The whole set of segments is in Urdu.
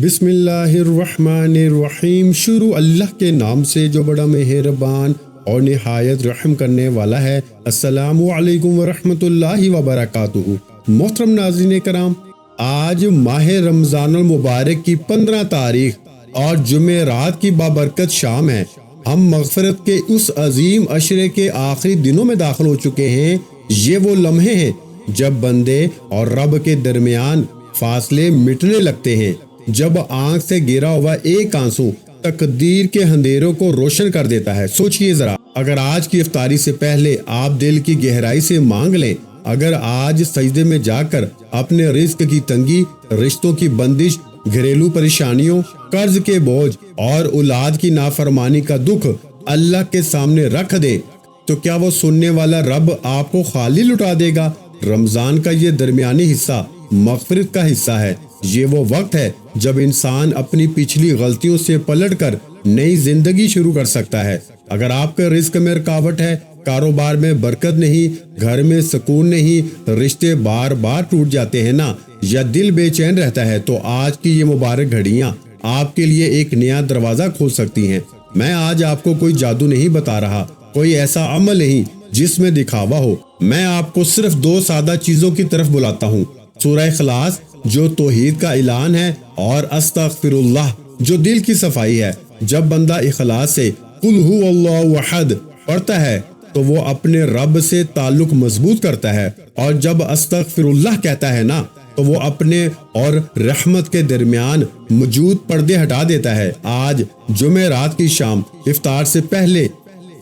بسم اللہ الرحمن الرحیم۔ شروع اللہ کے نام سے جو بڑا مہربان اور نہایت رحم کرنے والا ہے۔ السلام علیکم ورحمۃ اللہ وبرکاتہ۔ محترم ناظرین کرام، آج ماہ رمضان المبارک کی 15 تاریخ اور جمعرات کی بابرکت شام ہے۔ ہم مغفرت کے اس عظیم عشرے کے آخری دنوں میں داخل ہو چکے ہیں۔ یہ وہ لمحے ہیں جب بندے اور رب کے درمیان فاصلے مٹنے لگتے ہیں، جب آنکھ سے گرا ہوا ایک آنسو تقدیر کے اندھیروں کو روشن کر دیتا ہے۔ سوچئے ذرا، اگر آج کی افطاری سے پہلے آپ دل کی گہرائی سے مانگ لیں، اگر آج سجدے میں جا کر اپنے رزق کی تنگی، رشتوں کی بندش، گھریلو پریشانیوں، قرض کے بوجھ اور اولاد کی نافرمانی کا دکھ اللہ کے سامنے رکھ دیں، تو کیا وہ سننے والا رب آپ کو خالی لٹا دے گا؟ رمضان کا یہ درمیانی حصہ مغفرت کا حصہ ہے۔ یہ وہ وقت ہے جب انسان اپنی پچھلی غلطیوں سے پلٹ کر نئی زندگی شروع کر سکتا ہے۔ اگر آپ کے رزق میں رکاوٹ ہے، کاروبار میں برکت نہیں، گھر میں سکون نہیں، رشتے بار بار ٹوٹ جاتے ہیں نا، یا دل بے چین رہتا ہے، تو آج کی یہ مبارک گھڑیاں آپ کے لیے ایک نیا دروازہ کھول سکتی ہیں۔ میں آج آپ کو کوئی جادو نہیں بتا رہا، کوئی ایسا عمل نہیں جس میں دکھاوا ہو۔ میں آپ کو صرف 2 سادہ چیزوں کی طرف بلاتا ہوں: سورہ اخلاص جو توحید کا اعلان ہے، اور استغفر اللہ جو دل کی صفائی ہے۔ جب بندہ اخلاص سے قل هو اللہ احد پڑھتا ہے تو وہ اپنے رب سے تعلق مضبوط کرتا ہے، اور جب استغفر اللہ کہتا ہے نا، تو وہ اپنے اور رحمت کے درمیان موجود پردے ہٹا دیتا ہے۔ آج جمعرات کی شام افطار سے پہلے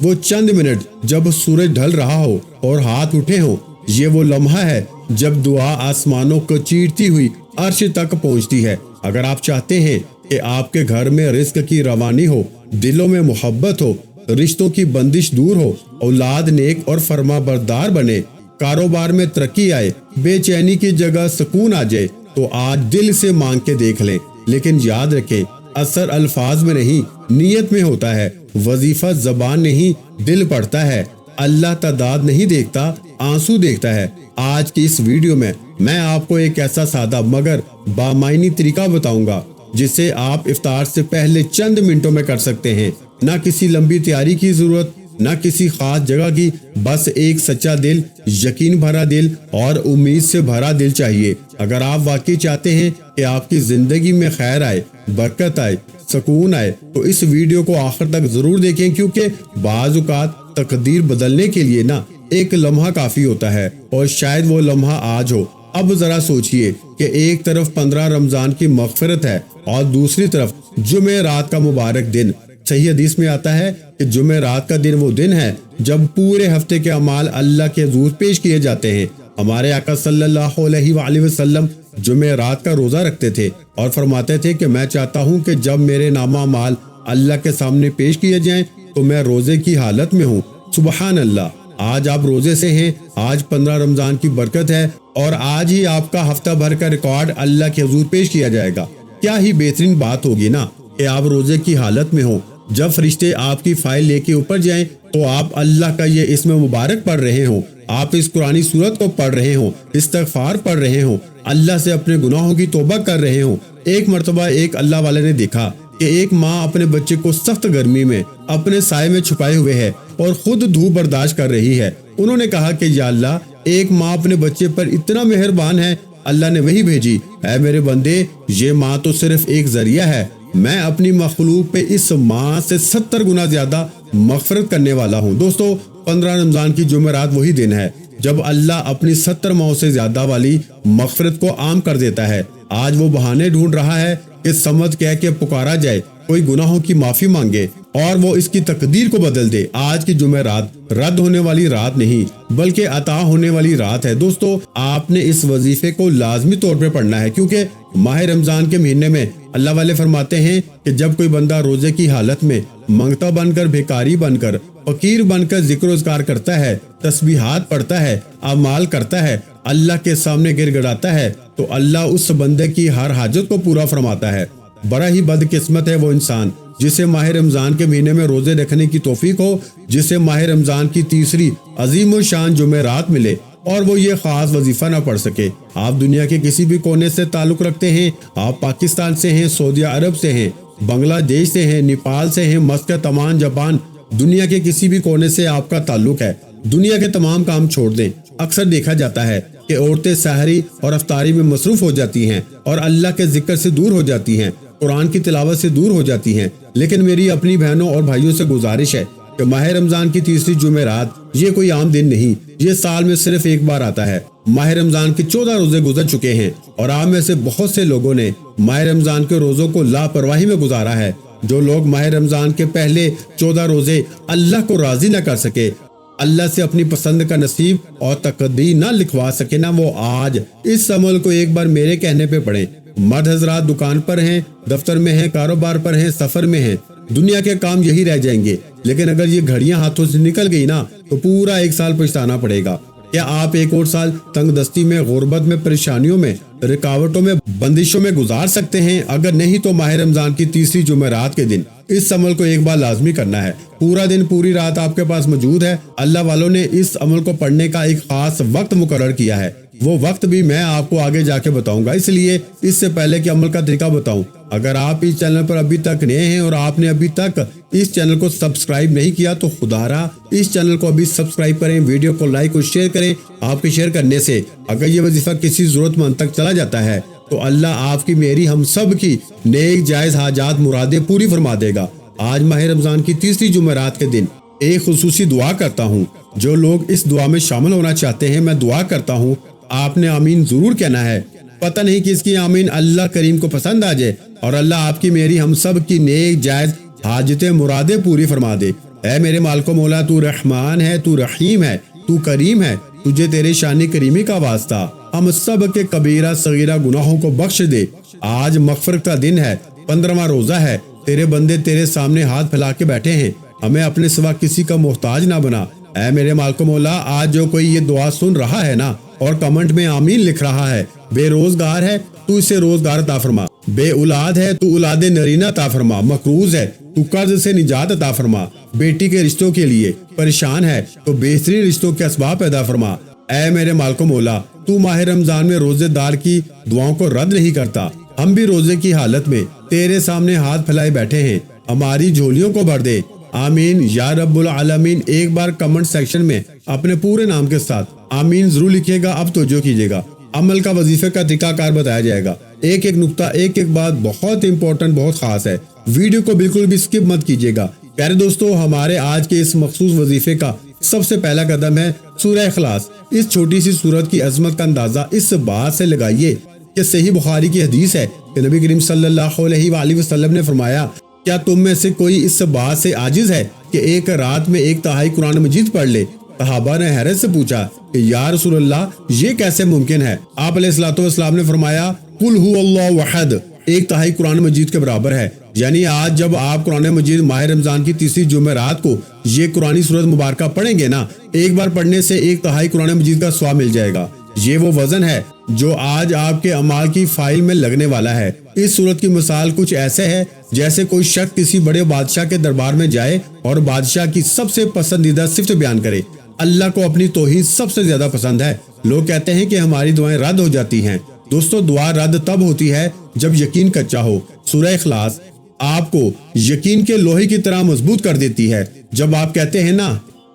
وہ چند منٹ جب سورج ڈھل رہا ہو اور ہاتھ اٹھے ہوں، یہ وہ لمحہ ہے جب دعا آسمانوں کو چیرتی ہوئی عرش تک پہنچتی ہے۔ اگر آپ چاہتے ہیں کہ آپ کے گھر میں رزق کی روانی ہو، دلوں میں محبت ہو، رشتوں کی بندش دور ہو، اولاد نیک اور فرما بردار بنے، کاروبار میں ترقی آئے، بے چینی کی جگہ سکون آ جائے، تو آج دل سے مانگ کے دیکھ لیں۔ لیکن یاد رکھیں، اثر الفاظ میں نہیں، نیت میں ہوتا ہے۔ وظیفہ زبان نہیں، دل پڑھتا ہے۔ اللہ تعداد نہیں دیکھتا، آنسو دیکھتا ہے۔ آج کی اس ویڈیو میں آپ کو ایک ایسا سادہ مگر بامعنی طریقہ بتاؤں گا جسے آپ افطار سے پہلے چند منٹوں میں کر سکتے ہیں۔ نہ کسی لمبی تیاری کی ضرورت، نہ کسی خاص جگہ کی، بس ایک سچا دل، یقین بھرا دل اور امید سے بھرا دل چاہیے۔ اگر آپ واقعی چاہتے ہیں کہ آپ کی زندگی میں خیر آئے، برکت آئے، سکون آئے، تو اس ویڈیو کو آخر تک ضرور دیکھیں، کیونکہ بعض اوقات تقدیر بدلنے کے لیے نا ایک لمحہ کافی ہوتا ہے، اور شاید وہ لمحہ آج ہو۔ اب ذرا سوچئے کہ ایک طرف 15 رمضان کی مغفرت ہے اور دوسری طرف جمعرات کا مبارک دن۔ صحیح حدیث میں آتا ہے کہ جمعرات کا دن وہ دن ہے جب پورے ہفتے کے اعمال اللہ کے حضور پیش کیے جاتے ہیں۔ ہمارے آقا صلی اللہ علیہ وآلہ وسلم جمعرات کا روزہ رکھتے تھے اور فرماتے تھے کہ میں چاہتا ہوں کہ جب میرے نامہ اعمال اللہ کے سامنے پیش کیے جائیں تو میں روزے کی حالت میں ہوں۔ سبحان اللہ! آج آپ روزے سے ہیں، آج 15 رمضان کی برکت ہے، اور آج ہی آپ کا ہفتہ بھر کا ریکارڈ اللہ کے حضور پیش کیا جائے گا۔ کیا ہی بہترین بات ہوگی نا کہ آپ روزے کی حالت میں ہوں، جب فرشتے آپ کی فائل لے کے اوپر جائیں تو آپ اللہ کا یہ اسم مبارک پڑھ رہے ہوں، آپ اس قرآنی سورت کو پڑھ رہے ہوں، استغفار پڑھ رہے ہوں، اللہ سے اپنے گناہوں کی توبہ کر رہے ہوں۔ ایک مرتبہ ایک اللہ والے نے دیکھا کہ ایک ماں اپنے بچے کو سخت گرمی میں اپنے سائے میں چھپائے ہوئے ہے اور خود دھوپ برداشت کر رہی ہے۔ انہوں نے کہا کہ یا اللہ، ایک ماں اپنے بچے پر اتنا مہربان ہے، اللہ نے وہی بھیجی۔ اے میرے بندے، یہ ماں تو صرف ایک ذریعہ ہے، میں اپنی مخلوق پہ اس ماں سے 70 گنا زیادہ مغفرت کرنے والا ہوں۔ دوستو، 15 رمضان کی جمعرات وہی دن ہے جب اللہ اپنی 70 ماؤں سے زیادہ والی مغفرت کو عام کر دیتا ہے۔ آج وہ بہانے ڈھونڈ رہا ہے کہ سمجھ کہہ کے پکارا جائے، کوئی گناہوں کی معافی مانگے اور وہ اس کی تقدیر کو بدل دے۔ آج کی جمعرات رد ہونے والی رات نہیں بلکہ عطا ہونے والی رات ہے۔ دوستو، آپ نے اس وظیفے کو لازمی طور پہ پڑھنا ہے، کیونکہ ماہ رمضان کے مہینے میں اللہ والے فرماتے ہیں کہ جب کوئی بندہ روزے کی حالت میں منگتا بن کر، بھیکاری بن کر، فقیر بن کر ذکر و اذکار کرتا ہے، تسبیحات پڑھتا ہے، اعمال کرتا ہے، اللہ کے سامنے گر گڑاتا ہے، تو اللہ اس بندے کی ہر حاجت کو پورا فرماتا ہے۔ بڑا ہی بدقسمت ہے وہ انسان جسے ماہ رمضان کے مہینے میں روزے رکھنے کی توفیق ہو، جسے ماہ رمضان کی تیسری عظیم الشان جمعرات ملے، اور وہ یہ خاص وظیفہ نہ پڑھ سکے۔ آپ دنیا کے کسی بھی کونے سے تعلق رکھتے ہیں، آپ پاکستان سے ہیں، سعودی عرب سے ہیں، بنگلہ دیش سے ہیں، نیپال سے ہیں، مسقط، عمان، جاپان، دنیا کے کسی بھی کونے سے آپ کا تعلق ہے، دنیا کے تمام کام چھوڑ دیں۔ اکثر دیکھا جاتا ہے کہ عورتیں سحری اور افطاری میں مصروف ہو جاتی ہیں اور اللہ کے ذکر سے دور ہو جاتی ہیں، قرآن کی تلاوت سے دور ہو جاتی ہیں۔ لیکن میری اپنی بہنوں اور بھائیوں سے گزارش ہے کہ ماہ رمضان کی تیسری جمعرات یہ کوئی عام دن نہیں، یہ سال میں صرف ایک بار آتا ہے۔ ماہ رمضان کے 14 روزے گزر چکے ہیں اور آپ میں سے بہت سے لوگوں نے ماہ رمضان کے روزوں کو لاپرواہی میں گزارا ہے۔ جو لوگ ماہ رمضان کے پہلے 14 روزے اللہ کو راضی نہ کر سکے، اللہ سے اپنی پسند کا نصیب اور تقدیر نہ لکھوا سکے نا، وہ آج اس عمل کو ایک بار میرے کہنے پہ پڑھیں۔ مرد حضرات دکان پر ہیں، دفتر میں ہیں، کاروبار پر ہیں، سفر میں ہیں، دنیا کے کام یہی رہ جائیں گے، لیکن اگر یہ گھڑیاں ہاتھوں سے نکل گئی نا تو پورا ایک سال پچھتانا پڑے گا۔ کیا آپ ایک اور سال تنگ دستی میں، غربت میں، پریشانیوں میں، رکاوٹوں میں، بندشوں میں گزار سکتے ہیں؟ اگر نہیں تو ماہ رمضان کی تیسری جمعرات کے دن اس عمل کو ایک بار لازمی کرنا ہے۔ پورا دن، پوری رات آپ کے پاس موجود ہے۔ اللہ والوں نے اس عمل کو پڑھنے کا ایک خاص وقت مقرر کیا ہے، وہ وقت بھی میں آپ کو آگے جا کے بتاؤں گا۔ اس لیے اس سے پہلے کہ عمل کا طریقہ بتاؤں، اگر آپ اس چینل پر ابھی تک نئے ہیں اور آپ نے ابھی تک اس چینل کو سبسکرائب نہیں کیا تو خدا را اس چینل کو ابھی سبسکرائب کریں، ویڈیو کو لائک اور شیئر کریں۔ آپ کے شیئر کرنے سے اگر یہ وظیفہ کسی ضرورت مند تک چلا جاتا ہے تو اللہ آپ کی، میری، ہم سب کی نیک جائز حاجات، مرادیں پوری فرما دے گا۔ آج ماہ رمضان کی تیسری جمعرات کے دن ایک خصوصی دعا کرتا ہوں۔ جو لوگ اس دعا میں شامل ہونا چاہتے ہیں، میں دعا کرتا ہوں آپ نے آمین ضرور کہنا ہے۔ پتہ نہیں کس کی آمین اللہ کریم کو پسند آ جائے اور اللہ آپ کی، میری، ہم سب کی نیک جائز حاجتیں، مرادیں پوری فرما دے۔ اے میرے مالک و مولا، تو رحمان ہے، تو رحیم ہے، تو کریم ہے، تجھے تیرے شان کریمی کا واسطہ ہم سب کے کبیرہ صغیرہ گناہوں کو بخش دے۔ آج مغفرت کا دن ہے، 15واں روزہ ہے، تیرے بندے تیرے سامنے ہاتھ پھیلا کے بیٹھے ہیں، ہمیں اپنے سوا کسی کا محتاج نہ بنا۔ اے میرے مالک و مولا، آج جو کوئی یہ دعا سن رہا ہے نا اور کمنٹ میں آمین لکھ رہا ہے، بے روزگار ہے تو اسے روزگار عطا فرما، بے اولاد ہے تو اولاد نرینہ عطا فرما، مقروض ہے تو قرض سے نجات عطا فرما، بیٹی کے رشتوں کے لیے پریشان ہے تو بہترین رشتوں کے اسباب پیدا فرما۔ اے میرے مالک و مولا، تو ماہ رمضان میں روزے دار کی دعاؤں کو رد نہیں کرتا۔ ہم بھی روزے کی حالت میں تیرے سامنے ہاتھ پھیلائے بیٹھے ہیں، ہماری جھولیوں کو بھر دے۔ آمین یا رب العالمین۔ ایک بار کمنٹ سیکشن میں اپنے پورے نام کے ساتھ آمین ضرور لکھیے گا۔ اب توجہ کیجیے گا، عمل کا وظیفے کا طریقہ کار بتایا جائے گا، ایک ایک نقطہ، ایک ایک بات بہت امپورٹنٹ، بہت خاص ہے۔ ویڈیو کو بالکل بھی سکپ مت کیجیے گا۔ پیارے دوستو، ہمارے آج کے اس مخصوص وظیفے کا سب سے پہلا قدم ہے سورہ اخلاص۔ اس چھوٹی سی سورت کی عظمت کا اندازہ اس بات سے لگائیے کہ صحیح بخاری کی حدیث ہے کہ نبی کریم صلی اللہ علیہ وآلہ وسلم نے فرمایا، کیا تم میں سے کوئی اس بات سے عاجز ہے کہ ایک رات میں 1/3 قرآن مجید پڑھ لے؟ صحابہ نے حیرت سے پوچھا کہ یا رسول اللہ، یہ کیسے ممکن ہے؟ آپ علیہ الصلوۃ والسلام نے فرمایا، قل هو اللہ احد 1/3 قرآن مجید کے برابر ہے۔ یعنی آج جب آپ قرآن مجید ماہ رمضان کی تیسری جمعرات کو یہ قرآنی سورت مبارکہ پڑھیں گے نا، ایک بار پڑھنے سے 1/3 قرآن مجید کا ثواب مل جائے گا۔ یہ وہ وزن ہے جو آج آپ کے اعمال کی فائل میں لگنے والا ہے۔ اس سورت کی مثال کچھ ایسے ہے جیسے کوئی شخص کسی بڑے بادشاہ کے دربار میں جائے اور بادشاہ کی سب سے پسندیدہ صفت بیان کرے۔ اللہ کو اپنی توحید سب سے زیادہ پسند ہے۔ لوگ کہتے ہیں کہ ہماری دعائیں رد ہو جاتی ہیں۔ دوستو، دعا رد تب ہوتی ہے جب یقین کچا ہو۔ سورہ اخلاص آپ کو یقین کے لوہے کی طرح مضبوط کر دیتی ہے۔ جب آپ کہتے ہیں نا،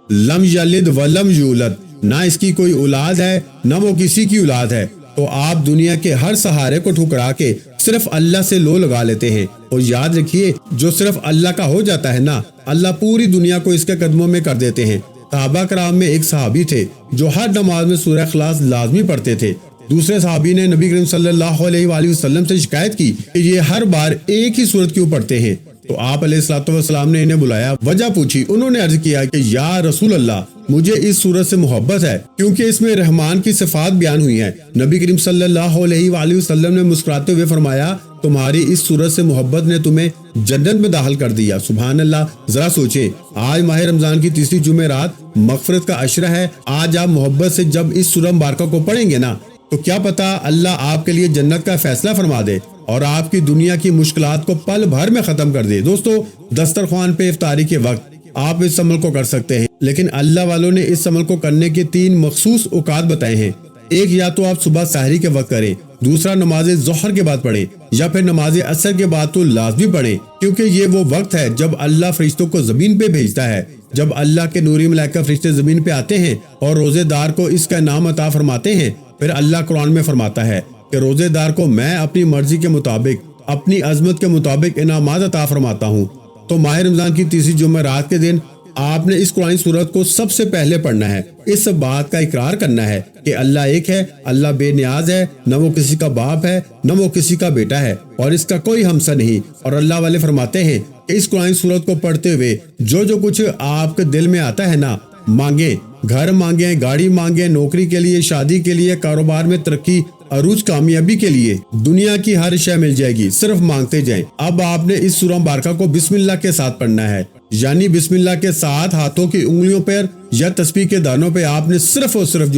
لم یلد ولم یولد، نہ اس کی کوئی اولاد ہے نہ وہ کسی کی اولاد ہے، تو آپ دنیا کے ہر سہارے کو ٹھکرا کے صرف اللہ سے لو لگا لیتے ہیں۔ اور یاد رکھیے، جو صرف اللہ کا ہو جاتا ہے نا، اللہ پوری دنیا کو اس کے قدموں میں کر دیتے ہیں۔ صحابہ کرام میں ایک صحابی تھے جو ہر نماز میں سورہ اخلاص لازمی پڑھتے تھے۔ دوسرے صحابی نے نبی کریم صلی اللہ علیہ وآلہ وسلم سے شکایت کی کہ یہ ہر بار ایک ہی سورت کیوں پڑھتے ہیں؟ تو آپ علیہ الصلوۃ والسلام نے انہیں بلایا، وجہ پوچھی۔ انہوں نے عرض کیا کہ یا رسول اللہ، مجھے اس سورت سے محبت ہے کیونکہ اس میں رحمان کی صفات بیان ہوئی ہیں۔ نبی کریم صلی اللہ علیہ وآلہ وسلم نے مسکراتے ہوئے فرمایا، تمہاری اس سورت سے محبت نے تمہیں جنت میں داخل کر دیا۔ سبحان اللہ۔ ذرا سوچیں، آج ماہ رمضان کی تیسری جمعرات مغفرت کا عشرہ ہے۔ آج آپ محبت سے جب اس سورہ مبارکہ کو پڑھیں گے نا، تو کیا پتا اللہ آپ کے لیے جنت کا فیصلہ فرما دے اور آپ کی دنیا کی مشکلات کو پل بھر میں ختم کر دے۔ دوستو، دسترخوان پہ افطاری کے وقت آپ اس عمل کو کر سکتے ہیں۔ لیکن اللہ والوں نے اس عمل کو کرنے کے 3 مخصوص اوقات بتائے ہیں۔ ایک، یا تو آپ صبح سحری کے وقت کریں، دوسرا نماز ظہر کے بعد پڑھیں، یا پھر نماز عصر کے بعد تو لازمی پڑھیں، کیونکہ یہ وہ وقت ہے جب اللہ فرشتوں کو زمین پہ بھیجتا ہے۔ جب اللہ کے نوری ملائکہ فرشتے زمین پہ آتے ہیں اور روزے دار کو اس کا انعام عطا فرماتے ہیں، پھر اللہ قرآن میں فرماتا ہے کہ روزے دار کو میں اپنی مرضی کے مطابق، اپنی عظمت کے مطابق انعامات عطا فرماتا ہوں۔ تو ماہ رمضان کی تیسری جمعرات کے دن آپ نے اس قرآن سورت کو سب سے پہلے پڑھنا ہے۔ اس بات کا اقرار کرنا ہے کہ اللہ ایک ہے، اللہ بے نیاز ہے، نہ وہ کسی کا باپ ہے نہ وہ کسی کا بیٹا ہے، اور اس کا کوئی ہمسا نہیں۔ اور اللہ والے فرماتے ہیں کہ اس قرآن سورت کو پڑھتے ہوئے جو کچھ آپ کے دل میں آتا ہے نا، مانگیں، گھر مانگیں، گاڑی مانگیں، نوکری کے لیے، شادی کے لیے، کاروبار میں ترقی، عروج، کامیابی کے لیے، دنیا کی ہر شے مل جائے گی، صرف مانگتے جائیں۔ اب آپ نے اس سورہ مبارکہ کو بسم اللہ کے ساتھ پڑھنا ہے، یعنی بسم اللہ کے ساتھ ہاتھوں کی انگلیوں پر یا تسبیح کے دانوں پہ آپ نے صرف اور صرف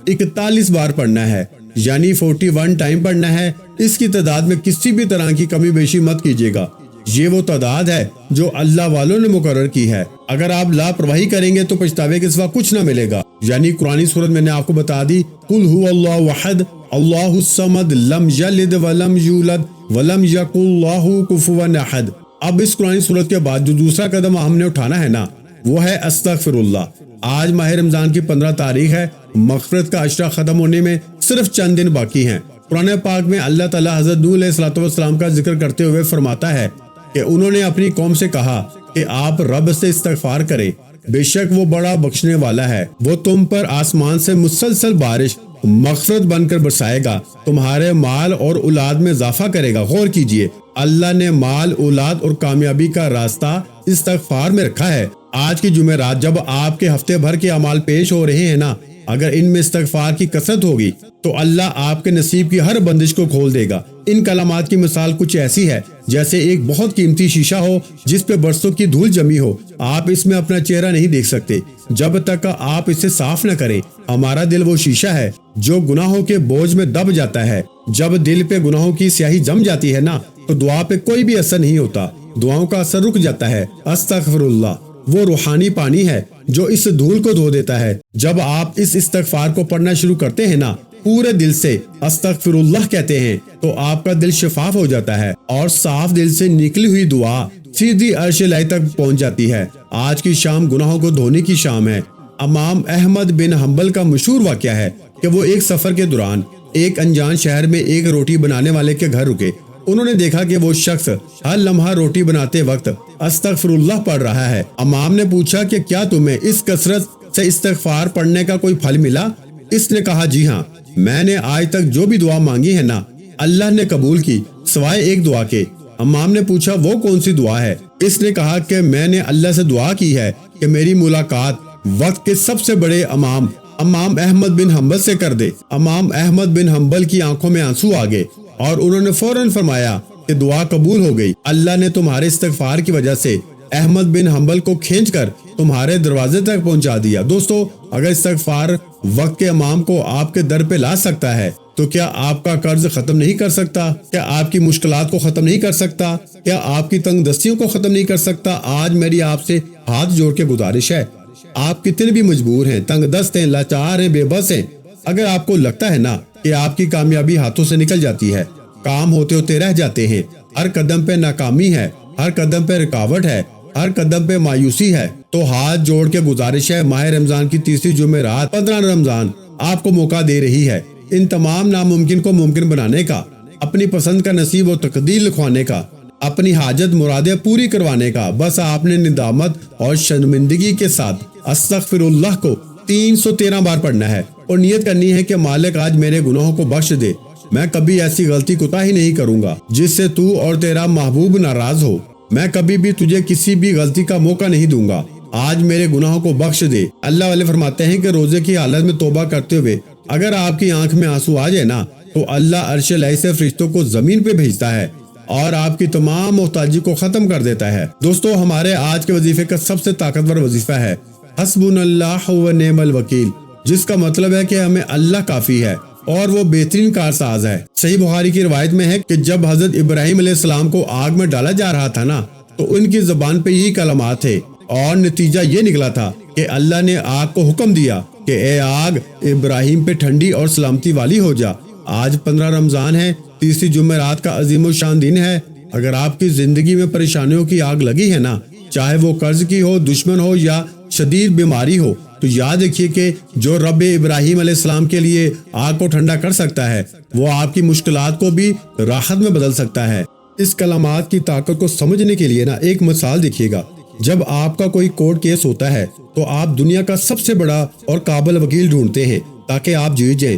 41 بار پڑھنا ہے، یعنی 41 ٹائم پڑھنا ہے۔ اس کی تعداد میں کسی بھی طرح کی کمی بیشی مت کیجیے گا، یہ وہ تعداد ہے جو اللہ والوں نے مقرر کی ہے۔ اگر آپ لاپرواہی کریں گے تو پچھتاوے کے سوا کچھ نہ ملے گا۔ یعنی قرآن سورت میں نے آپ کو بتا دی، قل هو اللہ احد اللہ الصمد لم یلد ولم یولد ولم یکن لہ کفوا احد۔ اب اس قرآن سورت کے بعد جو دوسرا قدم ہم نے اٹھانا ہے نا، وہ ہے استغفر اللہ۔ آج ماہ رمضان کی 15 تاریخ ہے، مغفرت کا عشرہ ختم ہونے میں صرف چند دن باقی ہیں۔ قرآن پاک میں اللہ تعالیٰ حضرت نوح علیہ الصلوۃ والسلام کا ذکر کرتے ہوئے فرماتا ہے کہ انہوں نے اپنی قوم سے کہا کہ آپ رب سے استغفار کریں، بے شک وہ بڑا بخشنے والا ہے، وہ تم پر آسمان سے مسلسل بارش مغفرت بن کر برسائے گا، تمہارے مال اور اولاد میں اضافہ کرے گا۔ غور کیجئے، اللہ نے مال، اولاد اور کامیابی کا راستہ استغفار میں رکھا ہے۔ آج کی جمعرات جب آپ کے ہفتے بھر کے اعمال پیش ہو رہے ہیں نا، اگر ان میں استغفار کی کثرت ہوگی تو اللہ آپ کے نصیب کی ہر بندش کو کھول دے گا۔ ان کلمات کی مثال کچھ ایسی ہے جیسے ایک بہت قیمتی شیشہ ہو جس پہ برسوں کی دھول جمی ہو، آپ اس میں اپنا چہرہ نہیں دیکھ سکتے جب تک آپ اسے صاف نہ کریں۔ ہمارا دل وہ شیشہ ہے جو گناہوں کے بوجھ میں دب جاتا ہے۔ جب دل پہ گناہوں کی سیاہی جم جاتی ہے نا تو دعا پہ کوئی بھی اثر نہیں ہوتا، دعاؤں کا اثر رک جاتا ہے۔ استغفر اللہ وہ روحانی پانی ہے جو اس دھول کو دھو دیتا ہے۔ جب آپ اس استغفار کو پڑھنا شروع کرتے ہیں نا، پورے دل سے استغفر اللہ کہتے ہیں تو آپ کا دل شفاف ہو جاتا ہے اور صاف دل سے نکلی ہوئی دعا سیدھی عرش الہی تک پہنچ جاتی ہے۔ آج کی شام گناہوں کو دھونے کی شام ہے۔ امام احمد بن حنبل کا مشہور واقعہ ہے کہ وہ ایک سفر کے دوران ایک انجان شہر میں ایک روٹی بنانے والے کے گھر رکے۔ انہوں نے دیکھا کہ وہ شخص ہر لمحہ روٹی بناتے وقت استغفر اللہ پڑھ رہا ہے۔ امام نے پوچھا کہ کیا تمہیں اس کثرت سے استغفار پڑھنے کا کوئی پھل ملا؟ اس نے کہا جی ہاں، میں نے آج تک جو بھی دعا مانگی ہے نا اللہ نے قبول کی سوائے ایک دعا کے۔ امام نے پوچھا وہ کون سی دعا ہے؟ اس نے کہا کہ میں نے اللہ سے دعا کی ہے کہ میری ملاقات وقت کے سب سے بڑے امام احمد بن حنبل سے کر دے۔ امام احمد بن حنبل کی آنکھوں میں آنسو آ گئے اور انہوں نے فوراً فرمایا کہ دعا قبول ہو گئی، اللہ نے تمہارے استغفار کی وجہ سے احمد بن حنبل کو کھینچ کر تمہارے دروازے تک پہنچا دیا۔ دوستو، اگر استغفار وقت کے امام کو آپ کے در پہ لا سکتا ہے تو کیا آپ کا قرض ختم نہیں کر سکتا؟ کیا آپ کی مشکلات کو ختم نہیں کر سکتا؟ کیا آپ کی تنگ دستیوں کو ختم نہیں کر سکتا؟ آج میری آپ سے ہاتھ جوڑ کے گزارش ہے، آپ کتنے بھی مجبور ہیں، تنگ دست ہیں، لاچار ہیں، بے بس ہیں، اگر آپ کو لگتا ہے نا کہ آپ کی کامیابی ہاتھوں سے نکل جاتی ہے، کام ہوتے ہوتے رہ جاتے ہیں، ہر قدم پہ ناکامی ہے، ہر قدم پہ رکاوٹ ہے، ہر قدم پہ مایوسی ہے، تو ہاتھ جوڑ کے گزارش ہے، ماہ رمضان کی تیسری جمعرات 15 رمضان آپ کو موقع دے رہی ہے ان تمام ناممکن کو ممکن بنانے کا، اپنی پسند کا نصیب و تقدیر لکھوانے کا، اپنی حاجت مرادیں پوری کروانے کا۔ بس آپ نے ندامت اور شرمندگی کے ساتھ استغفر اللہ کو 313 بار پڑھنا ہے اور نیت کرنی ہے کہ مالک آج میرے گناہوں کو بخش دے، میں کبھی ایسی غلطی کوتاہی نہیں کروں گا جس سے تو اور تیرا محبوب ناراض ہو، میں کبھی بھی تجھے کسی بھی غلطی کا موقع نہیں دوں گا، آج میرے گناہوں کو بخش دے۔ اللہ والے فرماتے ہیں کہ روزے کی حالت میں توبہ کرتے ہوئے اگر آپ کی آنکھ میں آنسو آ جائے نا تو اللہ عرش الہی سے فرشتوں کو زمین پہ بھیجتا ہے اور آپ کی تمام محتاجی کو ختم کر دیتا ہے۔ دوستو، ہمارے آج کے وظیفے کا سب سے طاقتور وظیفہ ہے حسبنا اللہ و نعم الوکیل، جس کا مطلب ہے کہ ہمیں اللہ کافی ہے اور وہ بہترین کارساز ہے۔ صحیح بخاری کی روایت میں ہے کہ جب حضرت ابراہیم علیہ السلام کو آگ میں ڈالا جا رہا تھا نا تو ان کی زبان پہ یہی کلمات تھے اور نتیجہ یہ نکلا تھا کہ اللہ نے آگ کو حکم دیا کہ اے آگ ابراہیم پہ ٹھنڈی اور سلامتی والی ہو جا۔ آج 15 رمضان ہے، تیسری جمعرات کا عظیم الشان دن ہے۔ اگر آپ کی زندگی میں پریشانیوں کی آگ لگی ہے نا، چاہے وہ قرض کی ہو، دشمن ہو یا شدید بیماری ہو، تو یاد رکھیے کہ جو رب ابراہیم علیہ السلام کے لیے آگ کو ٹھنڈا کر سکتا ہے، وہ آپ کی مشکلات کو بھی راحت میں بدل سکتا ہے۔ اس کلمات کی طاقت کو سمجھنے کے لیے نا ایک مثال دیکھیے گا۔ جب آپ کا کوئی کورٹ کیس ہوتا ہے تو آپ دنیا کا سب سے بڑا اور قابل وکیل ڈھونڈتے ہیں تاکہ آپ جیت جائیں۔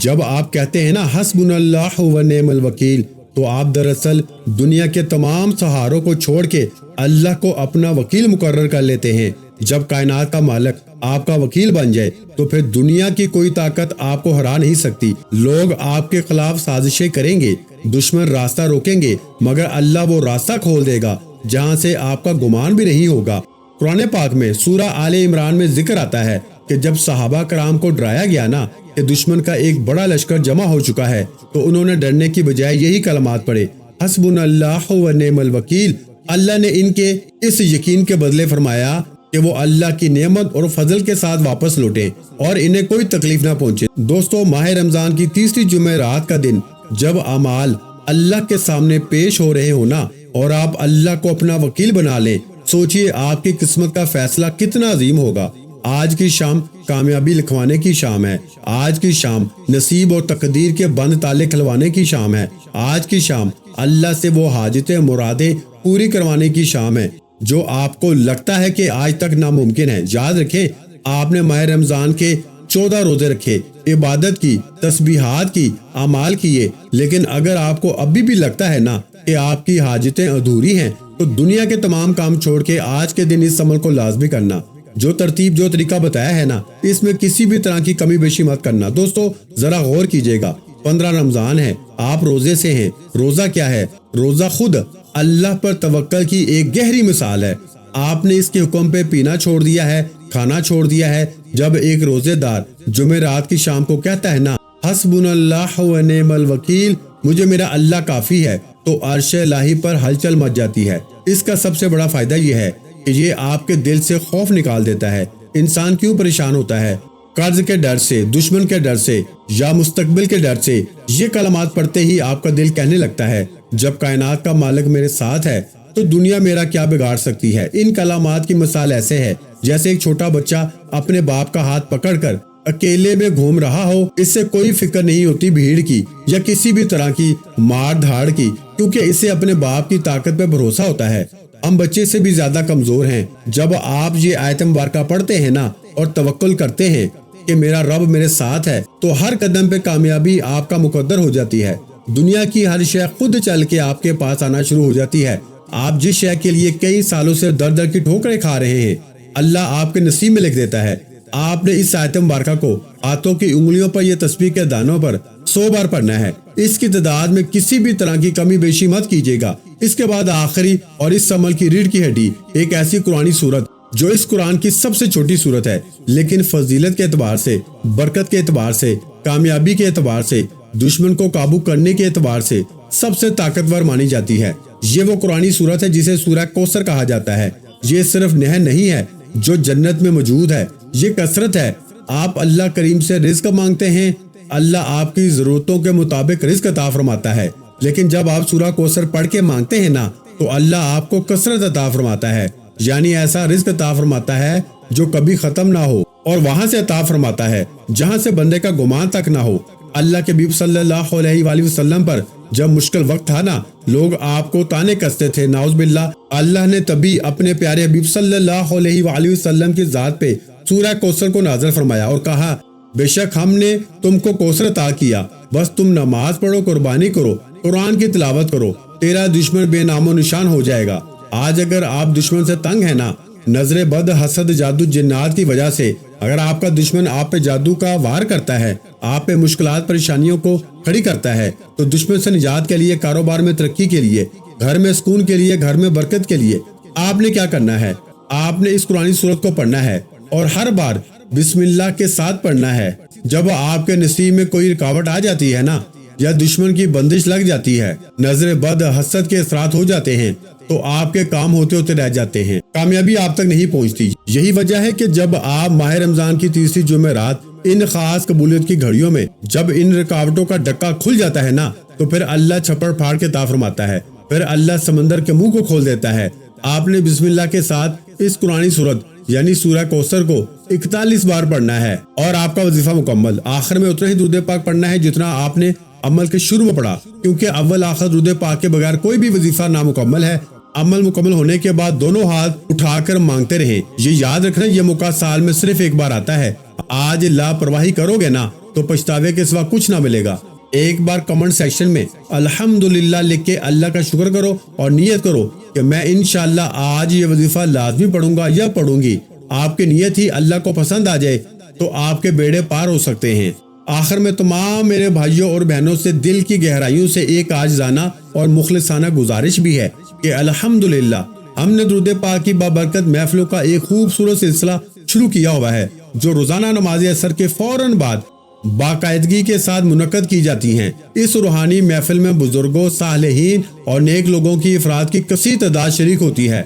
جب آپ کہتے ہیں نا حسبنا اللہ و نعم الوکیل، تو آپ دراصل دنیا کے تمام سہاروں کو چھوڑ کے اللہ کو اپنا وکیل مقرر کر لیتے ہیں۔ جب کائنات کا مالک آپ کا وکیل بن جائے تو پھر دنیا کی کوئی طاقت آپ کو ہرا نہیں سکتی۔ لوگ آپ کے خلاف سازشیں کریں گے، دشمن راستہ روکیں گے، مگر اللہ وہ راستہ کھول دے گا جہاں سے آپ کا گمان بھی نہیں ہوگا۔ قرآن پاک میں سورہ آل عمران میں ذکر آتا ہے کہ جب صحابہ کرام کو ڈرایا گیا نا کہ دشمن کا ایک بڑا لشکر جمع ہو چکا ہے، تو انہوں نے ڈرنے کی بجائے یہی کلمات پڑھے، حسبنا اللہ و نعم الوکیل۔ اللہ نے ان کے اس یقین کے بدلے فرمایا کہ وہ اللہ کی نعمت اور فضل کے ساتھ واپس لوٹیں اور انہیں کوئی تکلیف نہ پہنچے۔ دوستو، ماہ رمضان کی تیسری جمعرات کا دن جب اعمال اللہ کے سامنے پیش ہو رہے ہو نا اور آپ اللہ کو اپنا وکیل بنا لیں، سوچئے آپ کی قسمت کا فیصلہ کتنا عظیم ہوگا۔ آج کی شام کامیابی لکھوانے کی شام ہے۔ آج کی شام نصیب اور تقدیر کے بند تالے کھلوانے کی شام ہے۔ آج کی شام اللہ سے وہ حاجتیں مرادیں پوری کروانے کی شام ہے جو آپ کو لگتا ہے کہ آج تک ناممکن ہے۔ یاد رکھیں، آپ نے ماہ رمضان کے 14 روزے رکھے، عبادت کی، تسبیحات کی، اعمال کیے، لیکن اگر آپ کو ابھی بھی لگتا ہے نا کہ آپ کی حاجتیں ادھوری ہیں، تو دنیا کے تمام کام چھوڑ کے آج کے دن اس عمل کو لازمی کرنا۔ جو ترتیب، جو طریقہ بتایا ہے نا، اس میں کسی بھی طرح کی کمی بیشی مت کرنا۔ دوستو ذرا غور کیجئے گا، 15 رمضان ہے، آپ روزے سے ہیں۔ روزہ کیا ہے؟ روزہ خود اللہ پر توکل کی ایک گہری مثال ہے۔ آپ نے اس کے حکم پہ پینا چھوڑ دیا ہے، کھانا چھوڑ دیا ہے۔ جب ایک روزے دار جمعرات کی شام کو کہتا ہے نا حسبنا اللہ و نعم الوکیل، مجھے میرا اللہ کافی ہے، تو عرش الہی پر ہلچل مچ جاتی ہے۔ اس کا سب سے بڑا فائدہ یہ ہے کہ یہ آپ کے دل سے خوف نکال دیتا ہے۔ انسان کیوں پریشان ہوتا ہے؟ قرض کے ڈر سے، دشمن کے ڈر سے یا مستقبل کے ڈر سے۔ یہ کلمات پڑھتے ہی آپ کا دل کہنے لگتا ہے جب کائنات کا مالک میرے ساتھ ہے تو دنیا میرا کیا بگاڑ سکتی ہے۔ ان کلمات کی مثال ایسے ہے جیسے ایک چھوٹا بچہ اپنے باپ کا ہاتھ پکڑ کر اکیلے میں گھوم رہا ہو، اس سے کوئی فکر نہیں ہوتی بھیڑ کی یا کسی بھی طرح کی مار دھاڑ کی، کیونکہ اسے اپنے باپ کی طاقت پہ بھروسہ ہوتا ہے۔ ہم بچے سے بھی زیادہ کمزور ہیں۔ جب آپ یہ آیت مبارکہ پڑھتے ہیں نا اور توکل کرتے ہیں کہ میرا رب میرے ساتھ ہے، تو ہر قدم پہ کامیابی آپ کا مقدر ہو جاتی ہے۔ دنیا کی ہر شے خود چل کے آپ کے پاس آنا شروع ہو جاتی ہے۔ آپ جس شے کے لیے کئی سالوں سے در در کی ٹھوکریں کھا رہے ہیں، اللہ آپ کے نصیب میں لکھ دیتا ہے۔ آپ نے اس آیت مبارکہ کو ہاتھوں کی انگلیوں پر یہ تسبیح کے دانوں پر 100 بار پڑھنا ہے۔ اس کی تعداد میں کسی بھی طرح کی کمی بیشی مت کیجیے گا۔ اس کے بعد آخری اور اس عمل کی ریڑھ کی ہڈی ایک ایسی قرآنی سورت جو اس قرآن کی سب سے چھوٹی سورت ہے، لیکن فضیلت کے اعتبار سے، برکت کے اعتبار سے، کامیابی کے اعتبار سے، دشمن کو قابو کرنے کے اعتبار سے سب سے طاقتور مانی جاتی ہے۔ یہ وہ قرآنی سورت ہے جسے سورہ کوثر کہا جاتا ہے۔ یہ صرف نہر نہیں ہے جو جنت میں موجود ہے، یہ کثرت ہے۔ آپ اللہ کریم سے رزق مانگتے ہیں، اللہ آپ کی ضرورتوں کے مطابق رزق عطا فرماتا ہے، لیکن جب آپ سورہ کوثر پڑھ کے مانگتے ہیں نا تو اللہ آپ کو کثرت عطا فرماتا ہے، یعنی ایسا رزق عطا فرماتا ہے جو کبھی ختم نہ ہو، اور وہاں سے عطا فرماتا ہے جہاں سے بندے کا گمان تک نہ ہو۔ اللہ کے حبیب صلی اللہ علیہ وآلہ وسلم پر جب مشکل وقت تھا نا، لوگ آپ کو تانے کستے تھے، نعوذ باللہ، اللہ نے تبھی اپنے پیارے حبیب صلی اللہ علیہ وآلہ وسلم کی ذات پہ سورہ کوثر کو نازل فرمایا اور کہا، بے شک ہم نے تم کو کوثر عطا کیا، بس تم نماز پڑھو، قربانی کرو، قرآن کی تلاوت کرو، تیرا دشمن بے نام و نشان ہو جائے گا۔ آج اگر آپ دشمن سے تنگ ہیں نا، نظر بد، حسد، جادو، جنات کی وجہ سے، اگر آپ کا دشمن آپ پہ جادو کا وار کرتا ہے، آپ پہ مشکلات پریشانیوں کو کھڑی کرتا ہے، تو دشمن سے نجات کے لیے، کاروبار میں ترقی کے لیے، گھر میں سکون کے لیے، گھر میں برکت کے لیے آپ نے کیا کرنا ہے؟ آپ نے اس قرآنی سورت کو پڑھنا ہے اور ہر بار بسم اللہ کے ساتھ پڑھنا ہے۔ جب آپ کے نصیب میں کوئی رکاوٹ آ جاتی ہے نا، یا دشمن کی بندش لگ جاتی ہے، نظر بد حسد کے اثرات ہو جاتے ہیں تو آپ کے کام ہوتے ہوتے رہ جاتے ہیں، کامیابی آپ تک نہیں پہنچتی۔ یہی وجہ ہے کہ جب آپ ماہ رمضان کی تیسری جمعرات ان خاص قبولیت کی گھڑیوں میں جب ان رکاوٹوں کا ڈکا کھل جاتا ہے نا، تو پھر اللہ چھپڑ پھاڑ کے عطا فرماتا ہے، پھر اللہ سمندر کے منہ کو کھول دیتا ہے۔ آپ نے بسم اللہ کے ساتھ اس قرآنی سورت یعنی سورہ کوثر کو 41 بار پڑھنا ہے اور آپ کا وظیفہ مکمل۔ آخر میں اتنا ہی درود پاک پڑھنا ہے جتنا آپ نے عمل کے شروع میں پڑھا، کیونکہ اول آخر درود پاک کے بغیر کوئی بھی وظیفہ نامکمل ہے۔ عمل مکمل ہونے کے بعد دونوں ہاتھ اٹھا کر مانگتے رہیں۔ یہ یاد رکھنا یہ موقع سال میں صرف ایک بار آتا ہے۔ آج لاپرواہی کرو گے نا تو پچھتاوے کے سوا کچھ نہ ملے گا۔ ایک بار کمنٹ سیکشن میں الحمدللہ لکھ کے اللہ کا شکر کرو اور نیت کرو کہ میں انشاءاللہ آج یہ وظیفہ لازمی پڑھوں گا یا پڑھوں گی۔ آپ کی نیت ہی اللہ کو پسند آ جائے تو آپ کے بیڑے پار ہو سکتے ہیں۔ آخر میں تمام میرے بھائیوں اور بہنوں سے دل کی گہرائیوں سے ایک عاجزانہ اور مخلصانہ گزارش بھی ہے کہ الحمدللہ ہم نے درود پاک کی بابرکت محفلوں کا ایک خوبصورت سلسلہ شروع کیا ہوا ہے، جو روزانہ نماز عصر کے فوراً بعد باقاعدگی کے ساتھ منعقد کی جاتی ہیں۔ اس روحانی محفل میں بزرگوں، صالحین اور نیک لوگوں کی افراد کی کثیر تعداد شریک ہوتی ہے،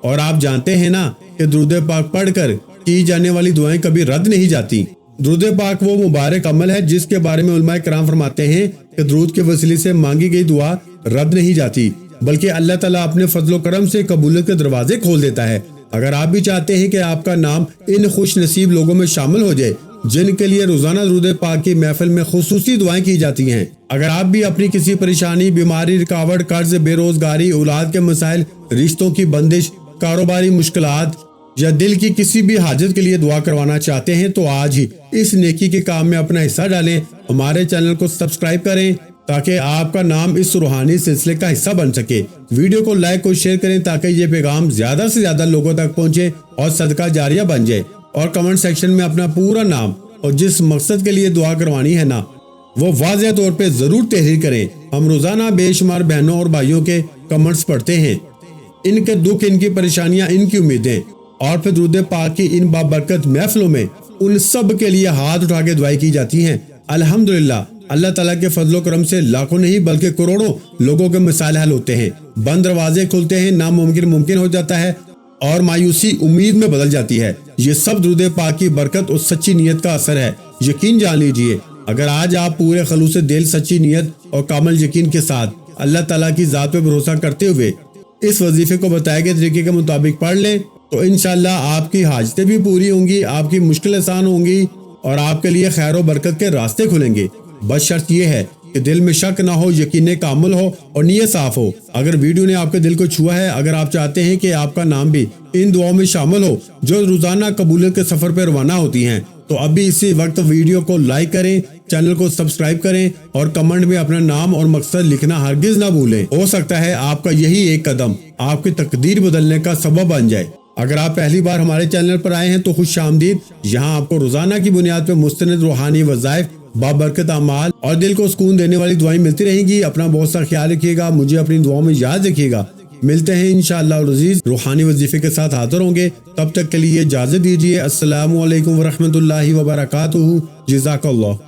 اور آپ جانتے ہیں نا کہ درود پاک پڑھ کر کی جانے والی دعائیں کبھی رد نہیں جاتی۔ درود پاک وہ مبارک عمل ہے جس کے بارے میں علماء کرام فرماتے ہیں کہ درود کے وسیلے سے مانگی گئی دعا رد نہیں جاتی، بلکہ اللہ تعالیٰ اپنے فضل و کرم سے قبولیت کے دروازے کھول دیتا ہے۔ اگر آپ بھی چاہتے ہیں کہ آپ کا نام ان خوش نصیب لوگوں میں شامل ہو جائے جن کے لیے روزانہ درود پاک کی محفل میں خصوصی دعائیں کی جاتی ہیں، اگر آپ بھی اپنی کسی پریشانی، بیماری، رکاوٹ، قرض، بے روزگاری، اولاد کے مسائل، رشتوں کی بندش، کاروباری مشکلات یا دل کی کسی بھی حاجت کے لیے دعا کروانا چاہتے ہیں تو آج ہی اس نیکی کے کام میں اپنا حصہ ڈالیں۔ ہمارے چینل کو سبسکرائب کریں تاکہ آپ کا نام اس روحانی سلسلے کا حصہ بن سکے۔ ویڈیو کو لائک اور شیئر کریں تاکہ یہ پیغام زیادہ سے زیادہ لوگوں تک پہنچے اور صدقہ جاریہ بن جائے، اور کمنٹ سیکشن میں اپنا پورا نام اور جس مقصد کے لیے دعا کروانی ہے نا وہ واضح طور پہ ضرور تحریر کریں۔ ہم روزانہ بے شمار بہنوں اور بھائیوں کے کمنٹس پڑھتے ہیں، ان کے دکھ، ان کی پریشانیاں، ان کی امیدیں، اور پھر درود پاک کی ان بابرکت محفلوں میں ان سب کے لیے ہاتھ اٹھا کے دعائیں کی جاتی ہیں۔ الحمدللہ اللہ تعالیٰ کے فضل و کرم سے لاکھوں نہیں بلکہ کروڑوں لوگوں کے مسائل حل ہوتے ہیں، بند دروازے کھلتے ہیں، ناممکن ممکن ہو جاتا ہے اور مایوسی امید میں بدل جاتی ہے۔ یہ سب درود پاک کی برکت اور سچی نیت کا اثر ہے، یقین جان لیجئے۔ اگر آج آپ پورے خلوص دل، سچی نیت اور کامل یقین کے ساتھ اللہ تعالیٰ کی ذات پہ بھروسہ کرتے ہوئے اس وظیفے کو بتائے گئے طریقے کے مطابق پڑھ لیں تو انشاءاللہ آپ کی حاجتیں بھی پوری ہوں گی، آپ کی مشکل آسان ہوں گی اور آپ کے لیے خیر و برکت کے راستے کھلیں گے۔ بس شرط یہ ہے کہ دل میں شک نہ ہو، یقین کامل ہو اور نیت صاف ہو۔ اگر ویڈیو نے آپ کے دل کو چھوا ہے، اگر آپ چاہتے ہیں کہ آپ کا نام بھی ان دعاؤں میں شامل ہو جو روزانہ قبولیت کے سفر پہ روانہ ہوتی ہیں، تو ابھی اسی وقت ویڈیو کو لائک کریں، چینل کو سبسکرائب کریں اور کمنٹ میں اپنا نام اور مقصد لکھنا ہرگز نہ بھولیں۔ ہو سکتا ہے آپ کا یہی ایک قدم آپ کی تقدیر بدلنے کا سبب بن جائے۔ اگر آپ پہلی بار ہمارے چینل پر آئے ہیں تو خوش آمدید۔ یہاں آپ کو روزانہ کی بنیاد پہ مستند روحانی وظائف، بابرکت اعمال اور دل کو سکون دینے والی دعائیں ملتی رہیں گی۔ اپنا بہت سا خیال رکھیے گا، مجھے اپنی دعاؤں میں یاد رکھیے گا۔ ملتے ہیں انشاءاللہ العزیز روحانی وظیفے کے ساتھ حاضر ہوں گے، تب تک کے لیے اجازت دیجیے۔ السلام علیکم ورحمۃ اللہ وبرکاتہ۔ جزاک اللہ۔